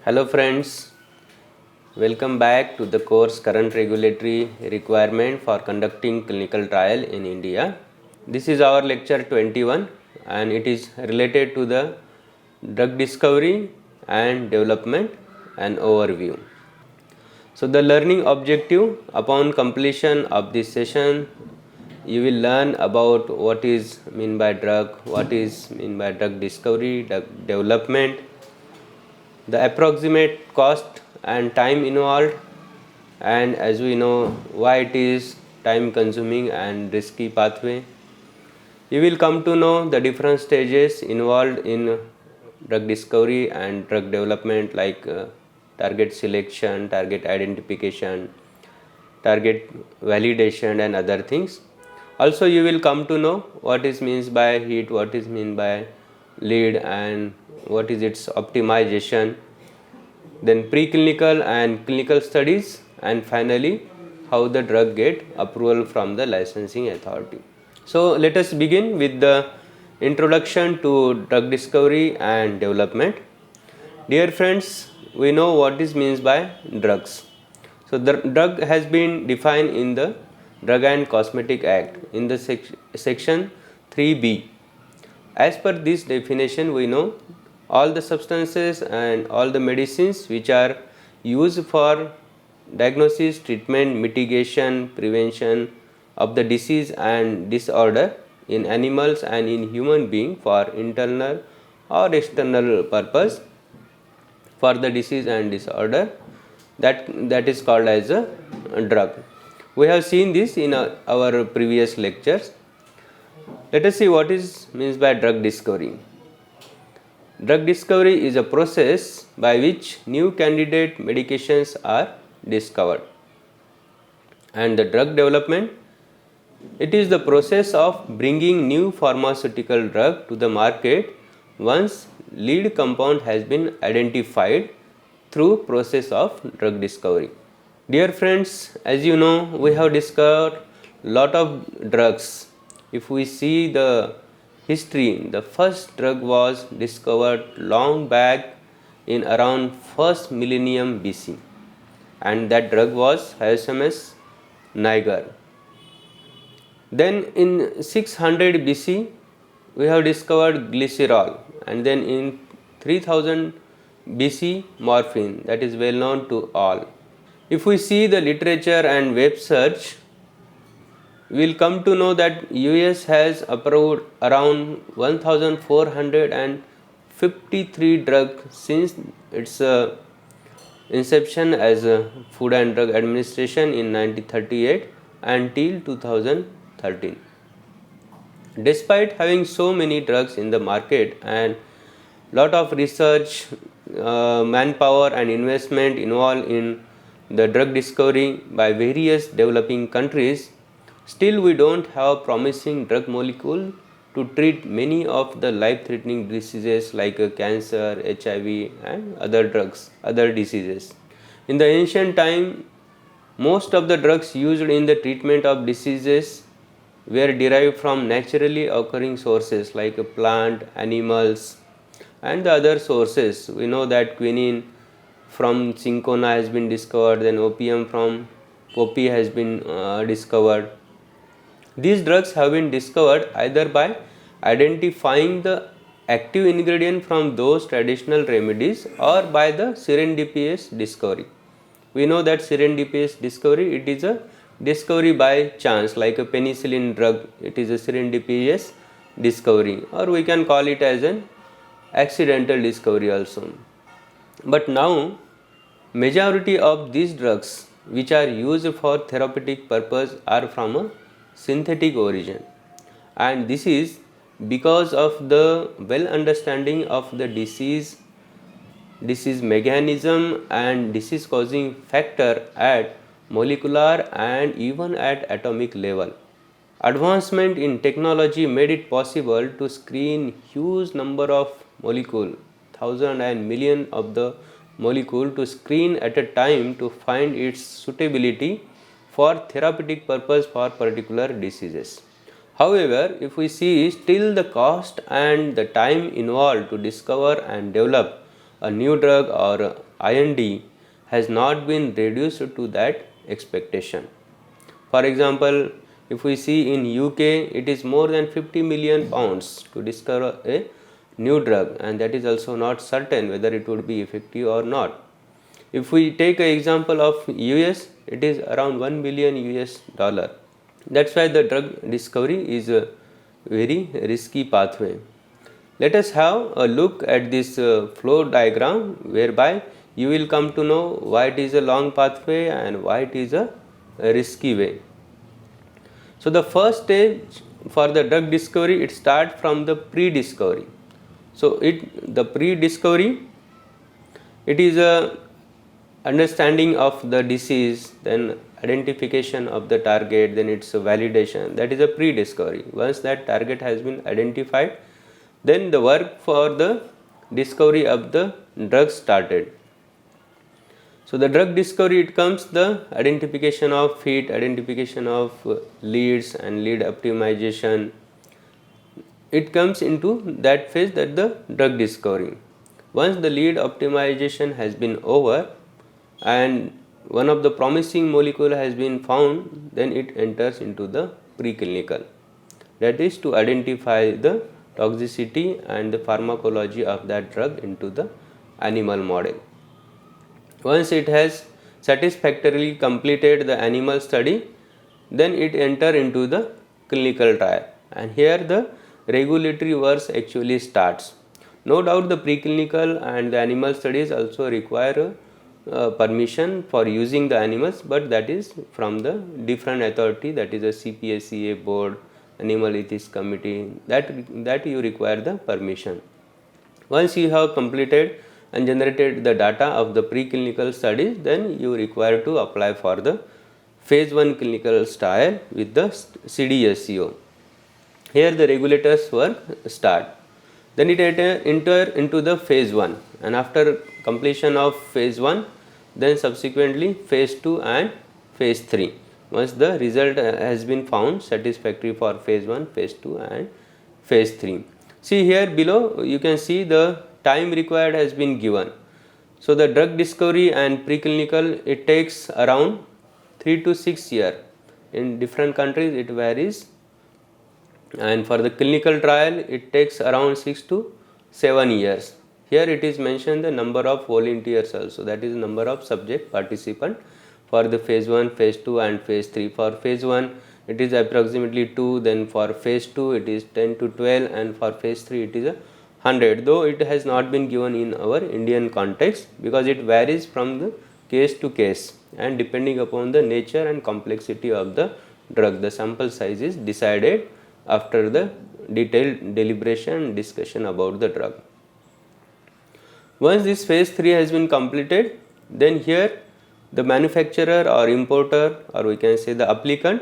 Hello friends, welcome back to the course Current Regulatory Requirement for Conducting Clinical Trial in India. This is our lecture 21 and it is related to the drug discovery and development and overview. So the learning objective upon completion of this session, you will learn about what is mean by drug, what is mean by drug discovery, drug development, the approximate cost and time involved, and as we know why it is time consuming and risky pathway. You will come to know the different stages involved in drug discovery and drug development like target selection, target identification, target validation and other things. Also you will come to know what is means by hit, what is mean by lead and what is its optimization, then preclinical and clinical studies, and finally how the drug get approval from the licensing authority. So let us begin with the introduction to drug discovery and development. Dear friends, we know what is means by drugs. So the drug has been defined in the Drug and Cosmetic Act in the section 3B. As per this definition, we know all the substances and all the medicines which are used for diagnosis, treatment, mitigation, prevention of the disease and disorder in animals and in human being for internal or external purpose for the disease and disorder, that is called as a drug. We have seen this in our previous lectures. Let us see what is means by drug discovery. Drug discovery is a process by which new candidate medications are discovered. And the drug development, it is the process of bringing new pharmaceutical drug to the market once lead compound has been identified through process of drug discovery. Dear friends, as you know, we have discovered lot of drugs. If we see the history, the first drug was discovered long back in around 1st millennium BC, and that drug was Hyoscyamus niger. Then in 600 BC, we have discovered glycerol, and then in 3000 BC, morphine, that is well known to all. If we see the literature and web search, we will come to know that US has approved around 1453 drugs since its inception as a Food and Drug Administration in 1938 until 2013. Despite having so many drugs in the market and lot of research, manpower and investment involved in the drug discovery by various developing countries, still we don't have promising drug molecule to treat many of the life-threatening diseases like cancer, HIV and other diseases. In the ancient time, most of the drugs used in the treatment of diseases were derived from naturally occurring sources like plant, animals and the other sources. We know that quinine from cinchona has been discovered, then opium from poppy has been discovered. These drugs have been discovered either by identifying the active ingredient from those traditional remedies or by the serendipitous discovery. We know that serendipitous discovery, it is a discovery by chance, like a penicillin drug, it is a serendipitous discovery, or we can call it as an accidental discovery also. But now majority of these drugs which are used for therapeutic purpose are from a synthetic origin, and this is because of the well understanding of the disease mechanism and disease causing factor at molecular and even at atomic level. Advancement in technology made it possible to screen huge number of molecule, thousand and million of the molecule to screen at a time to find its suitability for therapeutic purpose for particular diseases. However, if we see, still the cost and the time involved to discover and develop a new drug or IND has not been reduced to that expectation. For example, if we see in UK, it is more than 50 million pounds to discover a new drug, and that is also not certain whether it would be effective or not. If we take an example of US, it is around 1 billion US dollar. That's why the drug discovery is a very risky pathway. Let us have a look at this flow diagram, whereby you will come to know why it is a long pathway and why it is a risky way. So the first stage for the drug discovery, it starts from the pre-discovery. So the pre-discovery, it is a understanding of the disease, then identification of the target, then its validation. That is a pre-discovery. Once that target has been identified, then the work for the discovery of the drug started. So the drug discovery, it comes the identification of fit, identification of leads and lead optimization. It comes into that phase, that the drug discovery. Once the lead optimization has been over and one of the promising molecule has been found, then it enters into the preclinical. That is to identify the toxicity and the pharmacology of that drug into the animal model. Once it has satisfactorily completed the animal study, then it enter into the clinical trial, and here the regulatory work actually starts. No doubt the preclinical and the animal studies also require permission for using the animals, but that is from the different authority, that is a CPSCA board, animal ethics committee, that you require the permission. Once you have completed and generated the data of the preclinical studies, then you require to apply for the phase 1 clinical trial with the CDSCO. Here the regulators work start. Then it enter into the phase 1, and after completion of phase 1, then subsequently phase 2 and phase 3. Once the result has been found satisfactory for phase 1, phase 2 and phase 3. See here below, you can see the time required has been given. So the drug discovery and preclinical, it takes around 3 to 6 years. In different countries it varies, and for the clinical trial it takes around 6 to 7 years. Here it is mentioned the number of volunteers also, that is number of subject participant for the phase 1, phase 2 and phase 3. For phase 1 it is approximately 2, then for phase 2 it is 10 to 12, and for phase 3 it is 100, though it has not been given in our Indian context, because it varies from the case to case, and depending upon the nature and complexity of the drug, the sample size is decided after the detailed deliberation and discussion about the drug. Once this phase 3 has been completed, then here the manufacturer or importer, or we can say the applicant,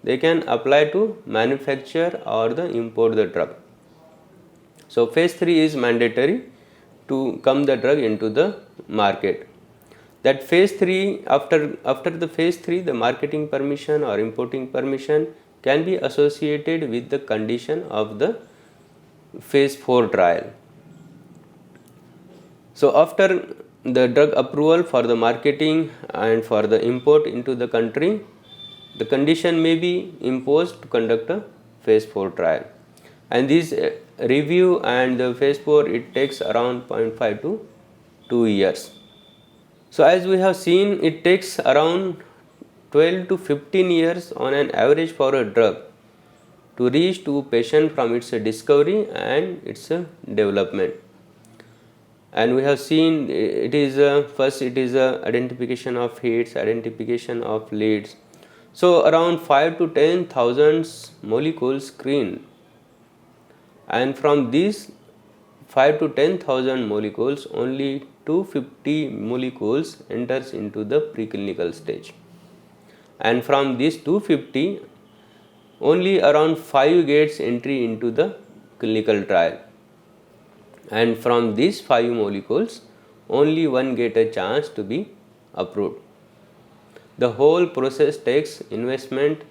they can apply to manufacture or the import the drug. So phase 3 is mandatory to come the drug into the market. That phase 3, after the phase 3, the marketing permission or importing permission can be associated with the condition of the phase 4 trial. So after the drug approval for the marketing and for the import into the country, the condition may be imposed to conduct a phase 4 trial, and this review and the phase 4, it takes around 0.5 to 2 years. So as we have seen, it takes around 12 to 15 years on an average for a drug to reach to patient from its discovery and its development. And we have seen it is first it is identification of hits, identification of leads. So around 5 to 10,000 molecules screened, and from these 5 to 10,000 molecules, only 250 molecules enters into the preclinical stage, and from these 250, only around 5 gets entry into the clinical trial, and from these 5 molecules, only 1 get a chance to be approved. The whole process takes investment,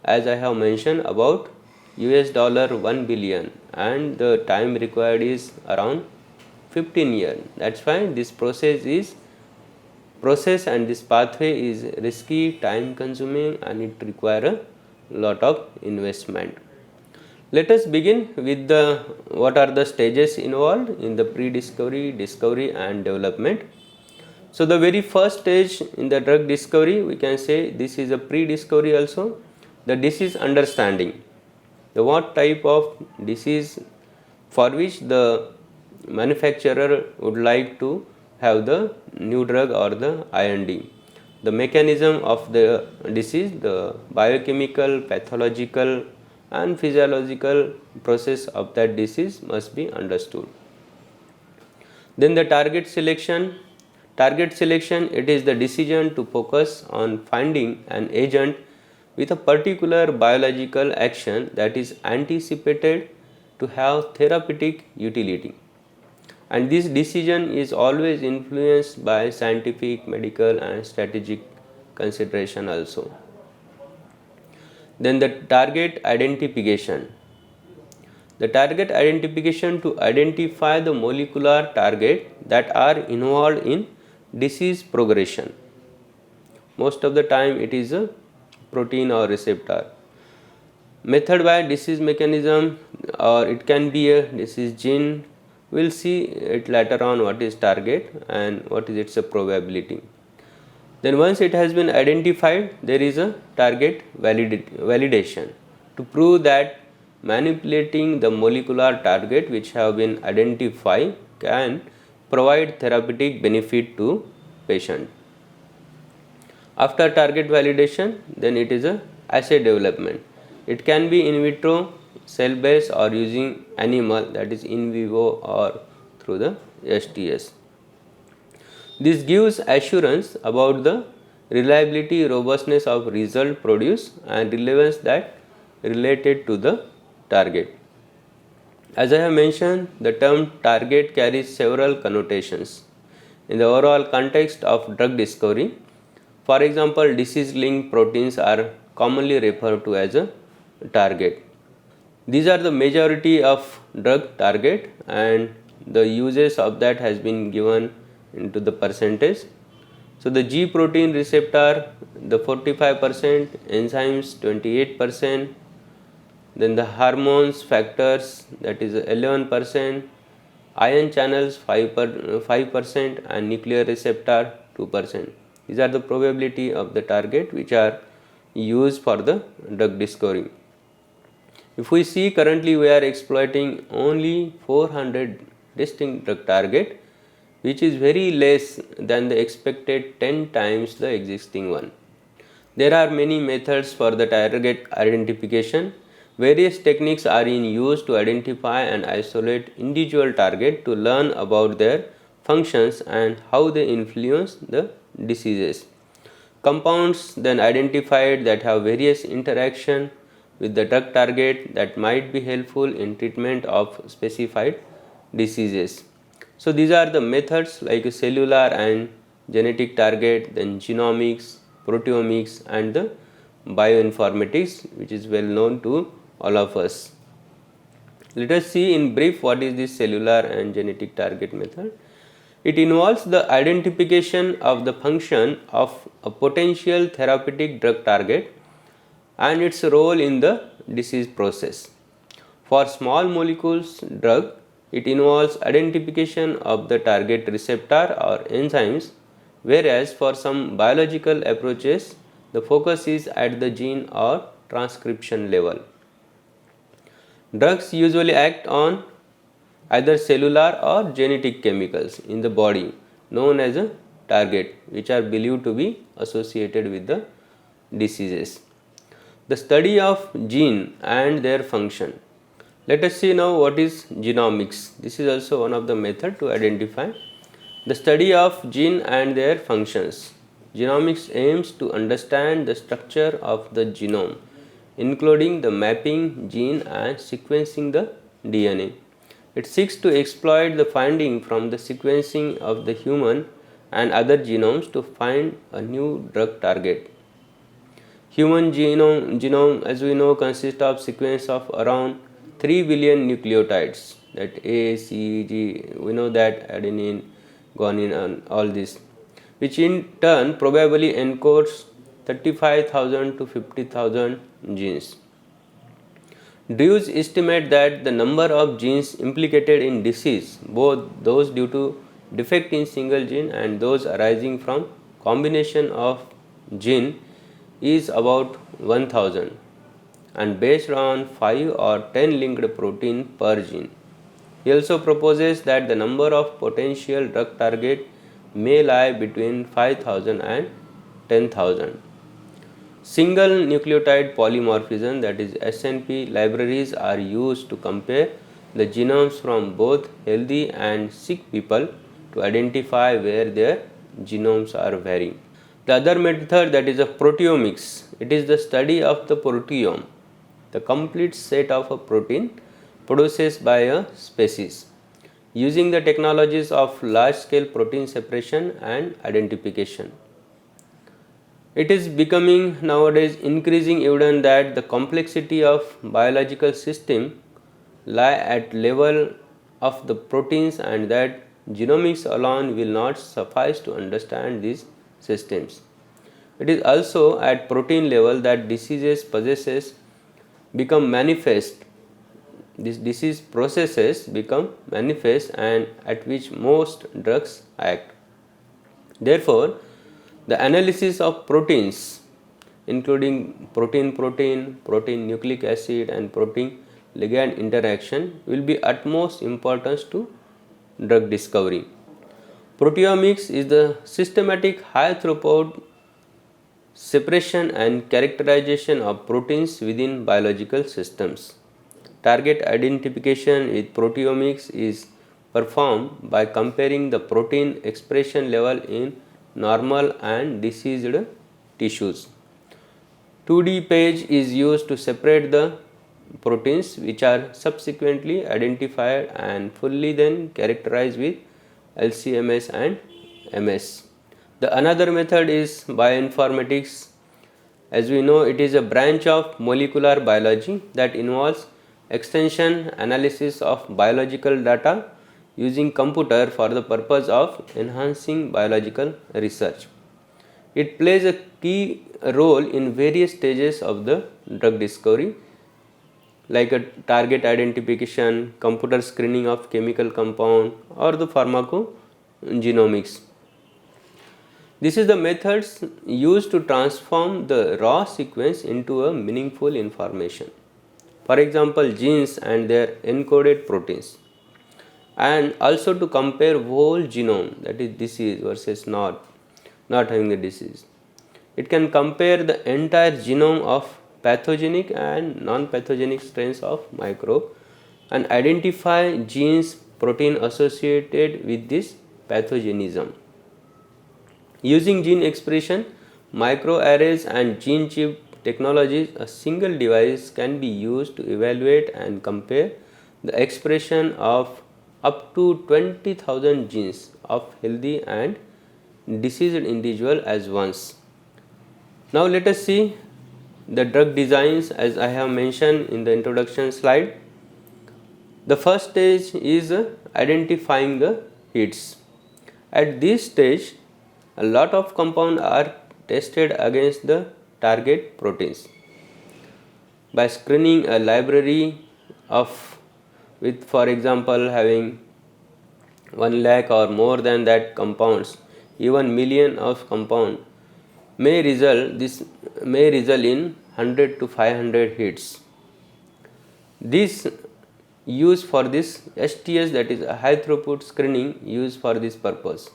as I have mentioned, about $1 billion, and the time required is around 15 years. That's why this process is process, and this pathway is risky, time consuming, and it requires a lot of investment. Let us begin with the what are the stages involved in the pre-discovery, discovery, and development. So the very first stage in the drug discovery, we can say this is a pre-discovery also, the disease understanding, the what type of disease for which the manufacturer would like to have the new drug or the IND, the mechanism of the disease, the biochemical, pathological, and physiological process of that disease must be understood. Then the target selection. Target selection, it is the decision to focus on finding an agent with a particular biological action that is anticipated to have therapeutic utility. And this decision is always influenced by scientific, medical, and strategic consideration also. Then the target identification. The target identification to identify the molecular target that are involved in disease progression. Most of the time it is a protein or receptor. Method by disease mechanism, or it can be a disease gene. We will see it later on what is target and what is its probability. Then once it has been identified, there is a target validation to prove that manipulating the molecular target which have been identified can provide therapeutic benefit to patient. After target validation, then it is a assay development. It can be in vitro, cell based, or using animal, that is in vivo or through the STS. This gives assurance about the reliability, robustness of result produced and relevance that related to the target. As I have mentioned, the term target carries several connotations in the overall context of drug discovery. For example, disease-linked proteins are commonly referred to as a target. These are the majority of drug target, and the uses of that has been given into the percentage. So the G protein receptor, the 45%, enzymes 28%, then the hormones factors, that is 11%, ion channels 5%, and nuclear receptor 2%. These are the probability of the target which are used for the drug discovery. If we see, currently we are exploiting only 400 distinct drug target, which is very less than the expected 10 times the existing one. There are many methods for the target identification. Various techniques are in use to identify and isolate individual target to learn about their functions and how they influence the diseases. Compounds then identified that have various interaction with the drug target that might be helpful in treatment of specified diseases. So these are the methods like cellular and genetic target, then genomics, proteomics, and the bioinformatics, which is well known to all of us. Let us see in brief what is this cellular and genetic target method. It involves the identification of the function of a potential therapeutic drug target and its role in the disease process. For small molecules drug, it involves identification of the target receptor or enzymes, whereas for some biological approaches, the focus is at the gene or transcription level. Drugs usually act on either cellular or genetic chemicals in the body known as a target, which are believed to be associated with the diseases. The study of gene and their function. Let us see now what is genomics. This is also one of the method to identify the study of gene and their functions. Genomics aims to understand the structure of the genome, including the mapping gene and sequencing the DNA. It seeks to exploit the finding from the sequencing of the human and other genomes to find a new drug target. Human genome, as we know, consists of sequence of around 3 billion nucleotides, that A, C, G, we know that adenine, guanine, and all this. which in turn probably encodes 35,000 to 50,000 genes. Drews estimate that the number of genes implicated in disease, both those due to defect in single gene and those arising from combination of gene, is about 1000, and based on 5 or 10 linked protein per gene. He also proposes that the number of potential drug target may lie between 5,000 and 10,000. Single nucleotide polymorphism, that is SNP libraries, are used to compare the genomes from both healthy and sick people to identify where their genomes are varying. The other method, that is a proteomics. It is the study of the proteome, the complete set of a protein produced by a species, using the technologies of large scale protein separation and identification. It is becoming nowadays increasing evident that the complexity of biological system lie at level of the proteins, and that genomics alone will not suffice to understand these systems. It is also at protein level that diseases possesses become manifest. These disease processes become manifest and at which most drugs act. Therefore, the analysis of proteins, including protein-protein, protein nucleic acid and protein ligand interaction, will be utmost importance to drug discovery. Proteomics is the systematic high throughput separation and characterization of proteins within biological systems. Target identification with proteomics is performed by comparing the protein expression level in normal and diseased tissues. 2D page is used to separate the proteins, which are subsequently identified and fully then characterized with LC-MS and MS. The another method is bioinformatics. As we know, it is a branch of molecular biology that involves extension analysis of biological data using computer for the purpose of enhancing biological research. It plays a key role in various stages of the drug discovery, like a target identification, computer screening of chemical compound, or the pharmacogenomics. This is the methods used to transform the raw sequence into a meaningful information. For example, genes and their encoded proteins, and also to compare whole genome, that is disease versus not having the disease. It can compare the entire genome of pathogenic and non-pathogenic strains of microbe and identify genes, protein associated with this pathogenism. Using gene expression, microarrays and gene chip technologies, a single device can be used to evaluate and compare the expression of up to 20,000 genes of healthy and diseased individual as once. Now let us see the drug designs, as I have mentioned in the introduction slide. The first stage is identifying the hits. At this stage, a lot of compounds are tested against the target proteins. By screening a library of with, for example, having 1 lakh or more than that compounds, even million of compound may result in 100 to 500 hits. This use for this STS, that is a high throughput screening, used for this purpose.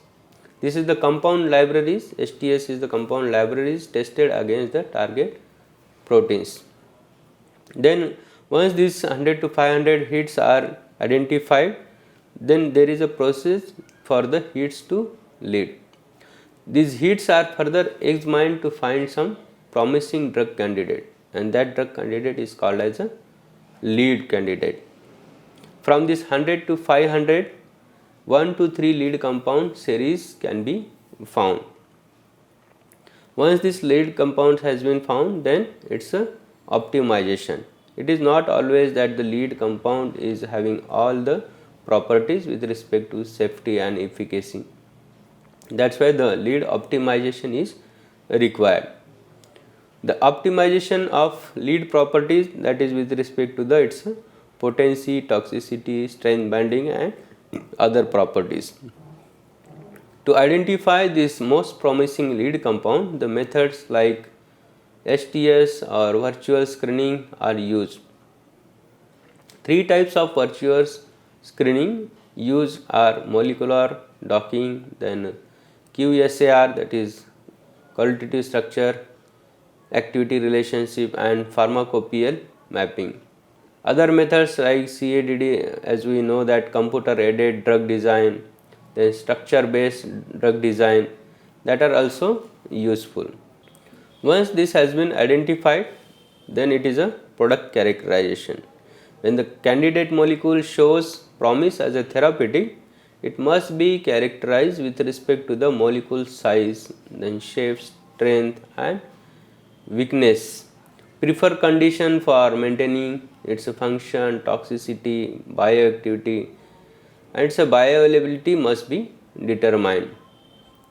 This is the compound libraries. STS is the compound libraries tested against the target proteins. Then once these 100 to 500 hits are identified, then there is a process for the hits to lead. These hits are further examined to find some promising drug candidate, and that drug candidate is called as a lead candidate. From this 100 to 500, 1 to 3 lead compound series can be found. Once this lead compound has been found, then it's a optimization. It is not always that the lead compound is having all the properties with respect to safety and efficacy. That's why the lead optimization is required. The optimization of lead properties, that is with respect to the its potency, toxicity, strength binding and other properties. To identify this most promising lead compound, the methods like STS or virtual screening are used. Three types of virtual screening used are molecular docking, then QSAR, that is qualitative structure, activity relationship and pharmacopoeial mapping. Other methods like CADD, as we know, that computer aided drug design, then structure based drug design, that are also useful. Once this has been identified, then it is a product characterization. When the candidate molecule shows promise as a therapeutic, it must be characterized with respect to the molecule size, then shape, strength and weakness, prefer condition for maintaining its function, toxicity, bioactivity and its bioavailability must be determined.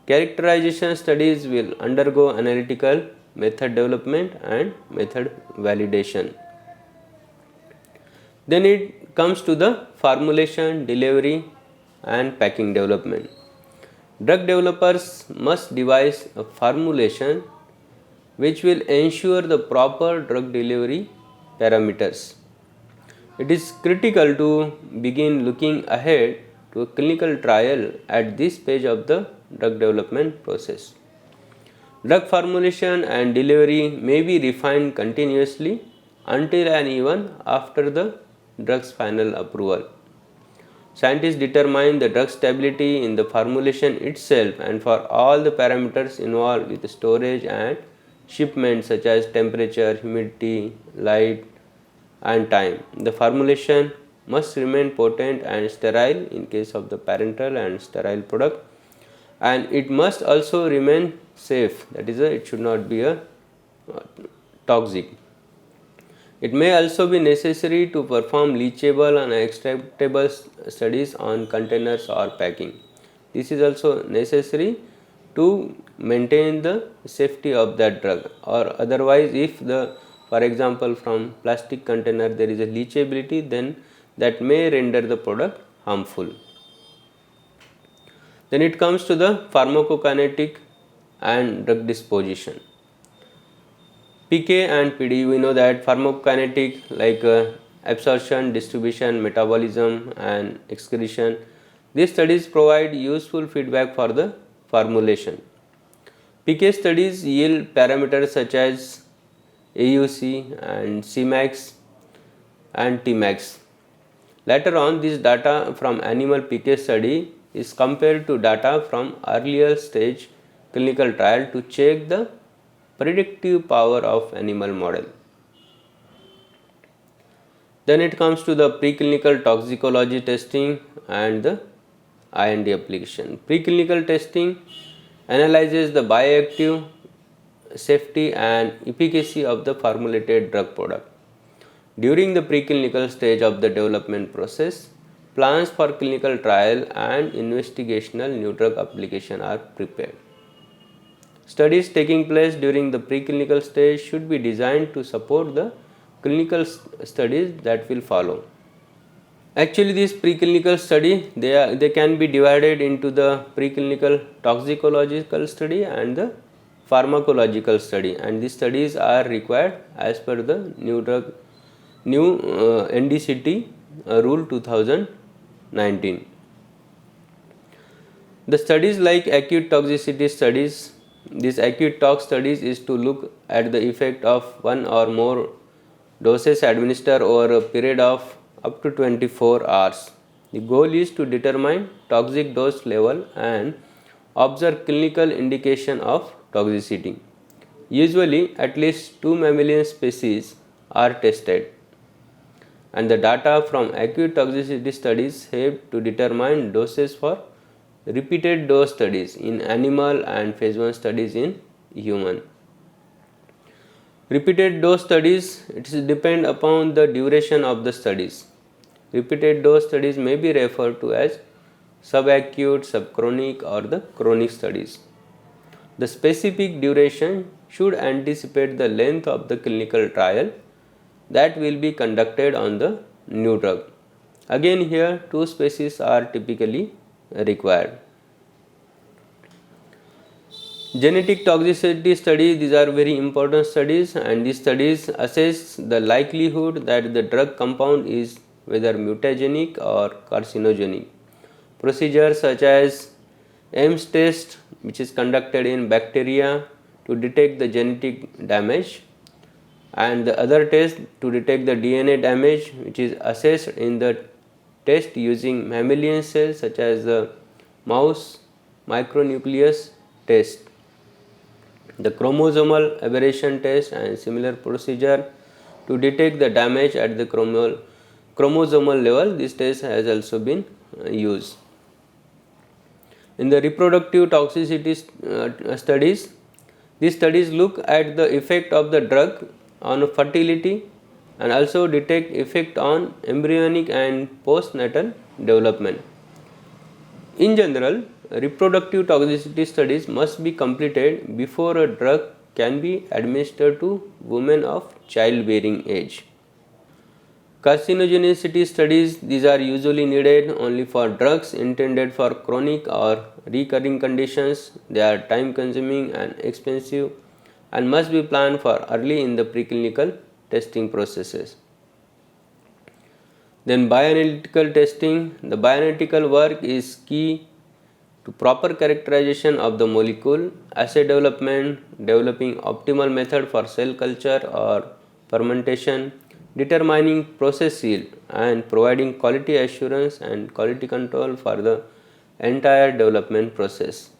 Characterization studies will undergo analytical, method development and method validation. Then it comes to the formulation, delivery and packing development. Drug developers must devise a formulation which will ensure the proper drug delivery parameters. It is critical to begin looking ahead to a clinical trial at this stage of the drug development process. Drug formulation and delivery may be refined continuously until and even after the drug's final approval. Scientists determine the drug stability in the formulation itself and for all the parameters involved with storage and shipment such as temperature, humidity, light and time. The formulation must remain potent and sterile in case of the parenteral and sterile product, and it must also remain safe, that is it should not be toxic. It may also be necessary to perform leachable and extractable studies on containers or packing. This is also necessary to maintain the safety of that drug, or otherwise if the, for example, from plastic container there is a leachability, then that may render the product harmful. Then it comes to the pharmacokinetic and drug disposition. PK and PD, we know that pharmacokinetic like absorption, distribution, metabolism and excretion. These studies provide useful feedback for the formulation. PK studies yield parameters such as AUC and Cmax and Tmax. Later on, this data from animal PK study is compared to data from earlier stage clinical trial to check the predictive power of animal model. Then it comes to the preclinical toxicology testing and the IND application. Preclinical testing analyzes the bioactive safety and efficacy of the formulated drug product. During the preclinical stage of the development process, plans for clinical trial and investigational new drug application are prepared. Studies taking place during the preclinical stage should be designed to support the clinical studies that will follow. Actually, this preclinical study, they can be divided into the preclinical toxicological study and the pharmacological study, and these studies are required as per the new NDCT rule 2019. The studies like acute toxicity studies, these acute tox studies is to look at the effect of one or more doses administered over a period of up to 24 hours. The goal is to determine toxic dose level and observe clinical indication of toxicity. Usually at least 2 mammalian species are tested, and the data from acute toxicity studies help to determine doses for repeated dose studies in animal and phase 1 studies in human. Repeated dose studies, it depend upon the duration of the studies. Repeated dose studies may be referred to as subacute, subchronic or the chronic studies. The specific duration should anticipate the length of the clinical trial that will be conducted on the new drug. Again here 2 species are typically required. Genetic toxicity studies, these are very important studies, and these studies assess the likelihood that the drug compound is whether mutagenic or carcinogenic. Procedures such as Ames test, which is conducted in bacteria to detect the genetic damage, and the other test to detect the DNA damage, which is assessed in the test using mammalian cells such as the mouse micronucleus test. The chromosomal aberration test and similar procedure to detect the damage at the chromosomal level, this test has also been used. In the reproductive toxicity studies, these studies look at the effect of the drug on fertility and also detect effect on embryonic and postnatal development. In general, reproductive toxicity studies must be completed before a drug can be administered to women of childbearing age. Carcinogenicity studies, these are usually needed only for drugs intended for chronic or recurring conditions. They are time consuming and expensive and must be planned for early in the preclinical testing processes. Then bioanalytical testing. The bioanalytical work is key to proper characterization of the molecule, assay development, developing optimal method for cell culture or fermentation, determining process yield and providing quality assurance and quality control for the entire development process.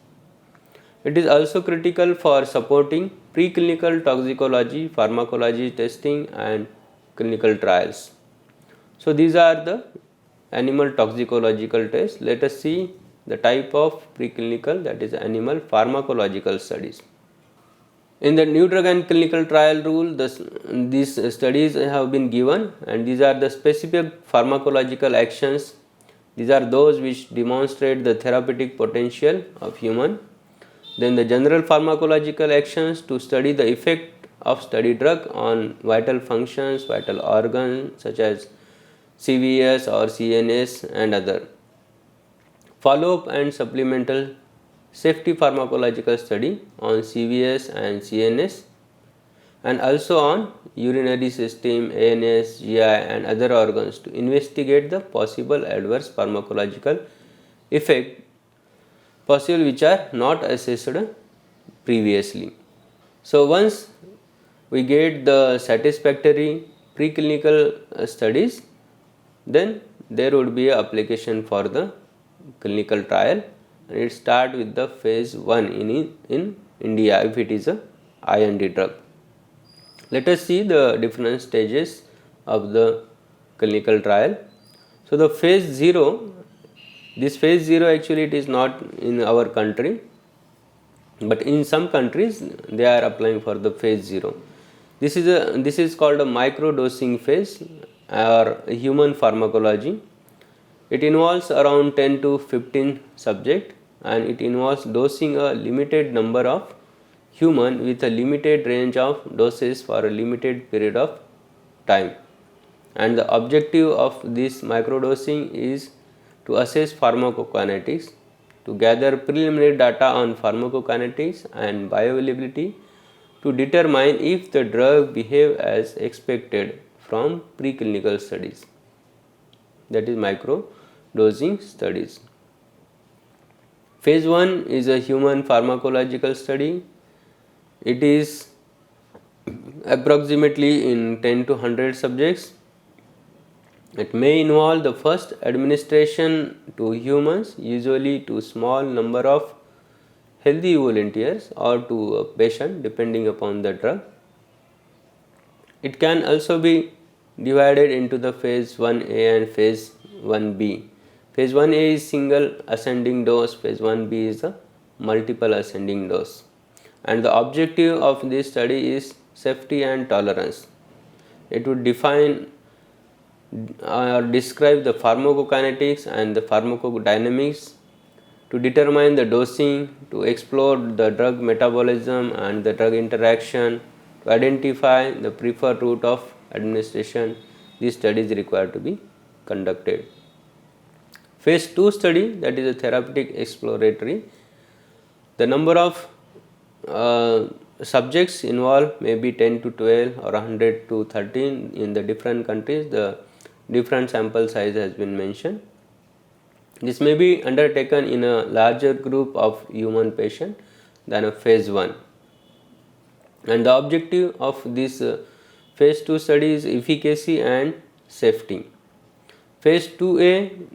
It is also critical for supporting preclinical toxicology, pharmacology testing and clinical trials. So these are the animal toxicological tests. Let us see the type of preclinical, that is animal pharmacological studies. In the new drug and clinical trial rule, these studies have been given, and these are the specific pharmacological actions. These are those which demonstrate the therapeutic potential of human. Then the general pharmacological actions to study the effect of study drug on vital functions, vital organs such as CVS or CNS and other. Follow-up and supplemental safety pharmacological study on CVS and CNS, and also on urinary system, ANS, GI and other organs to investigate the possible adverse pharmacological effect possible which are not assessed previously. So once we get the satisfactory preclinical studies, then there would be an application for the clinical trial, and it start with the phase 1 in India if it is a IND drug. Let us see the different stages of the clinical trial. So the phase 0, this phase 0 actually it is not in our country, but in some countries they are applying for the phase 0. This is called a micro dosing phase or human pharmacology. It involves around 10 to 15 subjects, and it involves dosing a limited number of human with a limited range of doses for a limited period of time. And the objective of this microdosing is to assess pharmacokinetics, to gather preliminary data on pharmacokinetics and bioavailability to determine if the drug behave as expected from preclinical studies, that is micro dosing studies. Phase 1 is a human pharmacological study. It is approximately in 10 to 100 subjects. It may involve the first administration to humans, usually to small number of healthy volunteers or to a patient depending upon the drug. It can also be divided into the phase 1A and phase 1B. Phase 1A is single ascending dose, phase 1B is a multiple ascending dose. And the objective of this study is safety and tolerance. It would define or describe the pharmacokinetics and the pharmacodynamics, to determine the dosing, to explore the drug metabolism and the drug interaction, to identify the preferred route of administration. These studies required to be conducted. Phase 2 study, that is a therapeutic exploratory. The number of subjects involved may be 10 to 12 or 100 to 13 in the different countries. The different sample size has been mentioned. This may be undertaken in a larger group of human patient than a phase 1. And the objective of this phase 2 study is efficacy and safety. Phase 2A,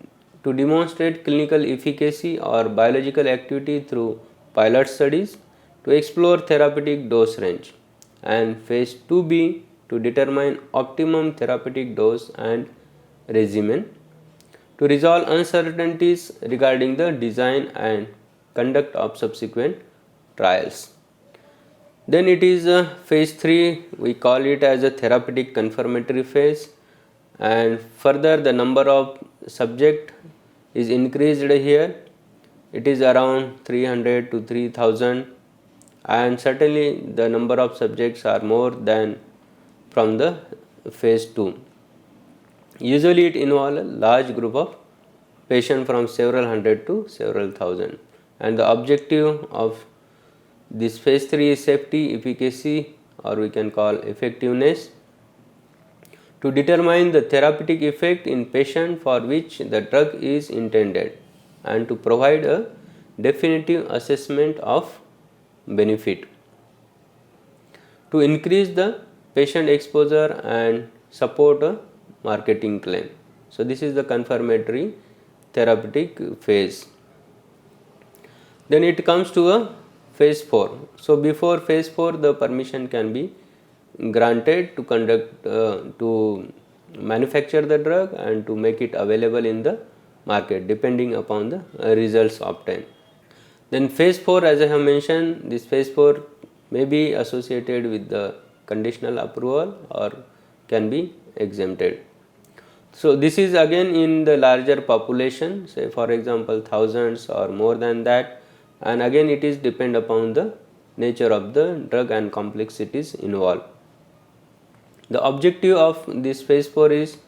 to demonstrate clinical efficacy or biological activity through pilot studies, to explore therapeutic dose range. And phase 2B, to determine optimum therapeutic dose and regimen, to resolve uncertainties regarding the design and conduct of subsequent trials. Then it is phase 3, we call it as a therapeutic confirmatory phase, and further the number of subject is increased here. It is around 300 to 3000, and certainly the number of subjects are more than from the phase 2. Usually it involves a large group of patients from several hundred to several thousand, and the objective of this phase 3 is safety, efficacy, or we can call effectiveness, to determine the therapeutic effect in patient for which the drug is intended, and to provide a definitive assessment of benefit, to increase the patient exposure and support a marketing claim. So this is the confirmatory therapeutic phase. Then it comes to a phase 4. So before phase 4, the permission can be granted to conduct to manufacture the drug and to make it available in the market depending upon the results obtained. Then phase 4, as I have mentioned, this phase 4 may be associated with the conditional approval or can be exempted. So this is again in the larger population, say for example thousands or more than that, and again it is depend upon the nature of the drug and complexities involved. The objective of this phase 4 is,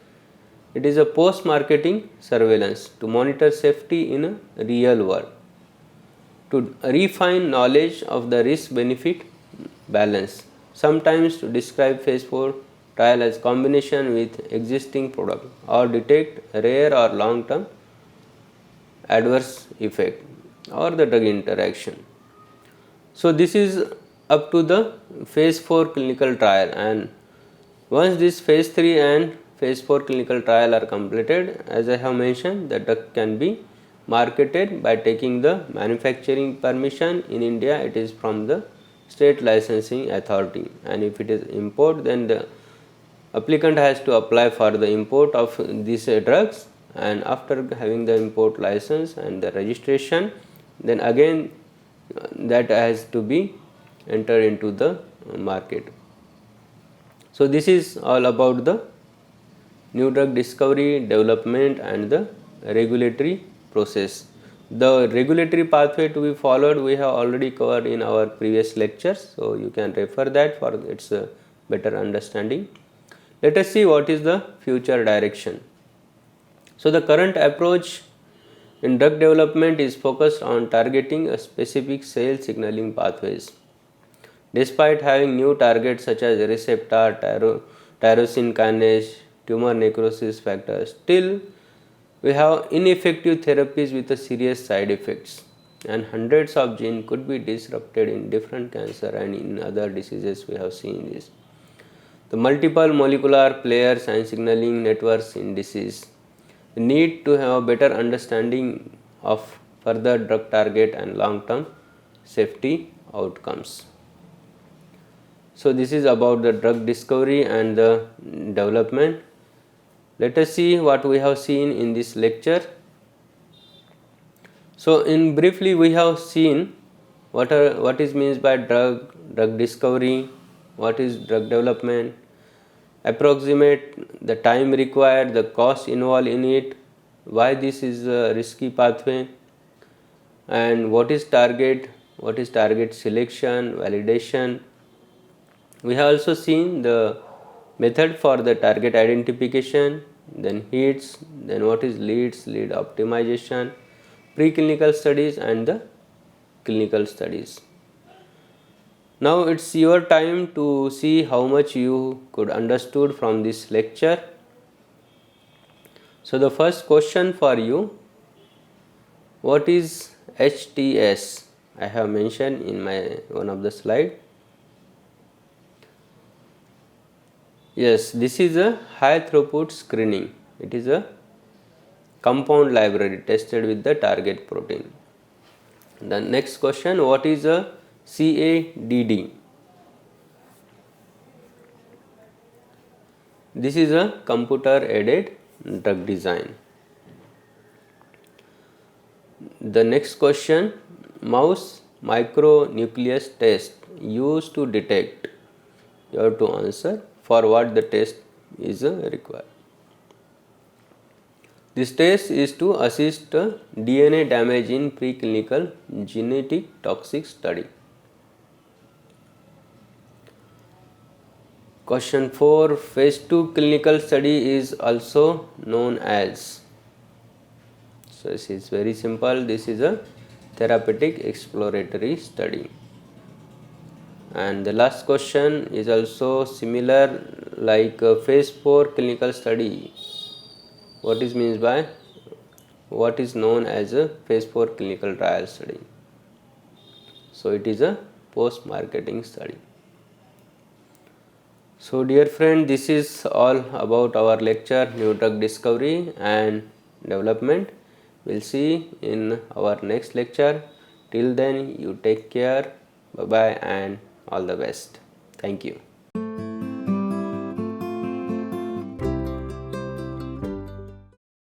it is a post marketing surveillance to monitor safety in a real world, to refine knowledge of the risk benefit balance, sometimes to describe phase 4 trial as combination with existing product, or detect rare or long term adverse effect or the drug interaction. So this is up to the phase 4 clinical trial, and once this phase 3 and phase 4 clinical trial are completed, as I have mentioned, the drug can be marketed by taking the manufacturing permission. In India it is from the state licensing authority, and if it is import, then the applicant has to apply for the import of these drugs, and after having the import license and the registration, then again that has to be entered into the market. So this is all about the new drug discovery, development and the regulatory process. The regulatory pathway to be followed we have already covered in our previous lectures, so you can refer that for its better understanding. Let us see what is the future direction. So the current approach in drug development is focused on targeting a specific cell signaling pathways. Despite having new targets such as receptor, tyrosine kinase, tumor necrosis factor, still we have ineffective therapies with a serious side effects, and hundreds of genes could be disrupted in different cancer and in other diseases. We have seen this. The multiple molecular players and signaling networks in disease need to have a better understanding of further drug target and long term safety outcomes. So this is about the drug discovery and the development. Let us see what we have seen in this lecture. So in briefly we have seen what is means by drug discovery, what is drug development, approximate the time required, the cost involved in it, why this is a risky pathway, and what is target selection, validation. We have also seen the method for the target identification, then hits, then what is lead optimization, preclinical studies and the clinical studies. Now it's your time to see how much you could understood from this lecture. So the first question for you, what is HTS? I have mentioned in my one of the slide. Yes, this is a high throughput screening. It is a compound library tested with the target protein. The next question, what is a CADD? This is a computer aided drug design. The next question, mouse micronucleus test used to detect. You have to answer for what the test is required. This test is to assist DNA damage in preclinical genetic toxic study. Question 4, phase 2 clinical study is also known as. So this is very simple, this is a therapeutic exploratory study. And the last question is also similar, like phase 4 clinical study. What is means by, what is known as a phase 4 clinical trial study? So it is a post marketing study. So dear friend, this is all about our lecture, new drug discovery and development. We'll see in our next lecture. Till then, you take care. Bye bye and all the best. Thank you.